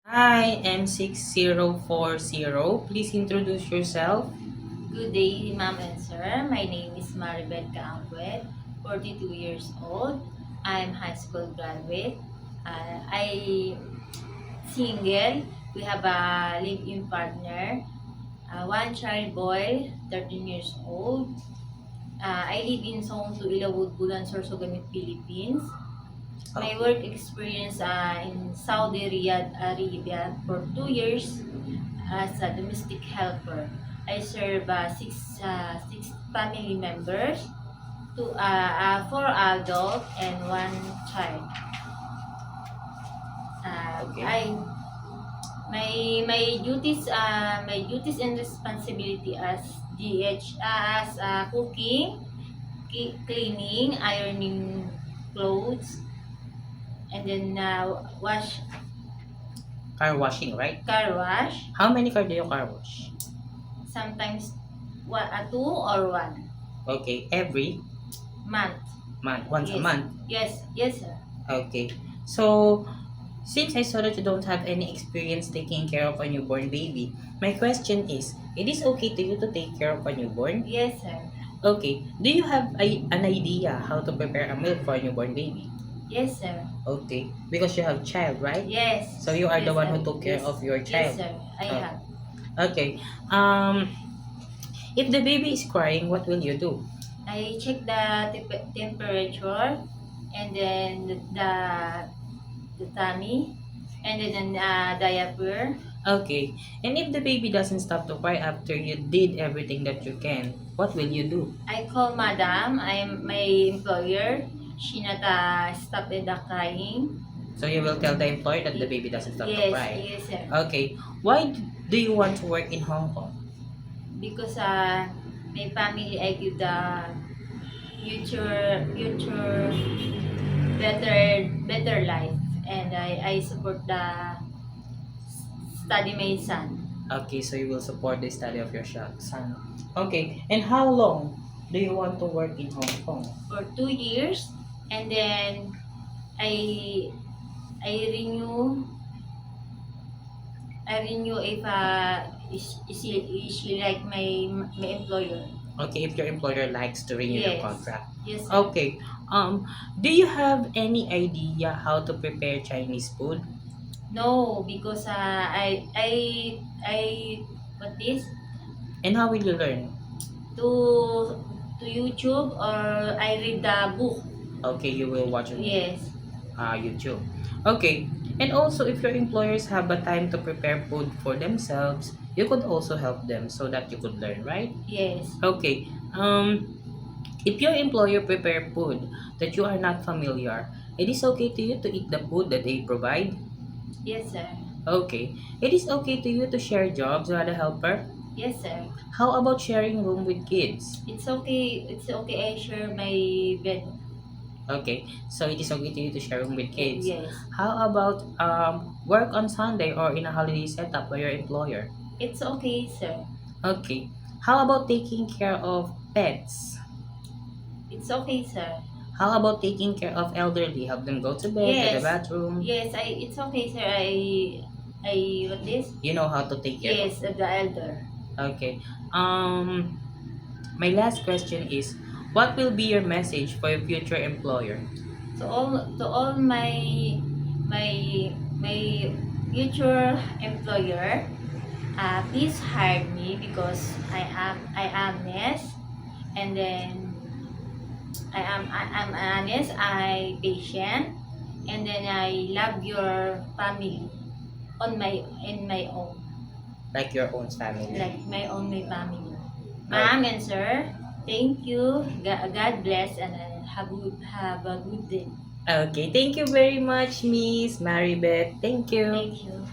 Hi, M6040. Please introduce yourself. Good day, ma'am and sir. My name is Maribel Kaangwet, 42 years old. I'm high school graduate. I single. We have a live-in partner, one child boy, 13 years old. I live in Songsu, Ilawud, Bulan, Sorsogamit, Philippines. My Okay. work experience in Saudi Riyadh, Arabia for 2 years as a domestic helper. I serve six family members, four adult and one child. Okay. I my duties and responsibility as DH as cooking, cleaning, ironing clothes, and then wash Car washing, right? car wash. How many car do you car wash? Sometimes two or one Okay, every month. month, once a Yes, month. yes, sir. Okay. So, since I saw that you don't have any experience taking care of a newborn baby, my question is, it is okay to you to take care of a newborn? Yes, sir. Okay. Do you have an idea how to prepare a milk for a newborn baby? Yes, sir. Okay. Because you have child, right? Yes. So you are the Yes, one sir. who took care Yes. of your Yes, child. sir. I Oh, have. okay. Um, if the baby is crying, what will you do? I check the temperature and then the tummy and then diaper. Okay. And if the baby doesn't stop to cry after you did everything that you can, what will you do? I call madam. I'm my employer. She not stop the crying. So you will tell the employer that the baby doesn't stop to Yes, cry. yes, sir. Okay. Why do you want to work in Hong Kong? Because my family I give the future better life, and I support the study my son Okay, so you will support the study of your son. Okay. And how long do you want to work in Hong Kong? for 2 years, and then I I renew if is she like my employer. Okay, if your employer likes to renew your Yes, contract. yes, sir. Okay. Do you have any idea how to prepare Chinese food? No, because I what this And how will you learn? to YouTube, or I read the book. Okay, you will watch on Yes, YouTube. Okay. And also, if your employers have a time to prepare food for themselves, you could also help them so that you could learn, right? yes, Okay. If your employer prepare food that you are not familiar, it is okay to you to eat the food that they provide. yes, sir. Okay. It is okay to you to share jobs with a helper. Yes, sir. How about sharing room with kids? It's okay. It's okay. I share my bed. Okay, so it is okay to you to share room with kids. Yes, How about work on Sunday or in a holiday setup by your employer? it's okay, sir. Okay. How about taking care of pets? It's okay, sir. How about taking care of elderly? Help them go to bed, to the Yes, bathroom. yes. It's okay, sir. What this? You know how to take care of. Yes, the elder. Okay. Um, my last question is, what will be your message for your future employer? To all my my future employer, please hire me because I am honest, and then I'm honest, I patient, and then I love your family on my own, Like your own family. like my family. Oh, Ma'am and sir, thank you. God bless, and have a good day. okay. Thank you very much, Miss Maribeth. Thank you. Thank you.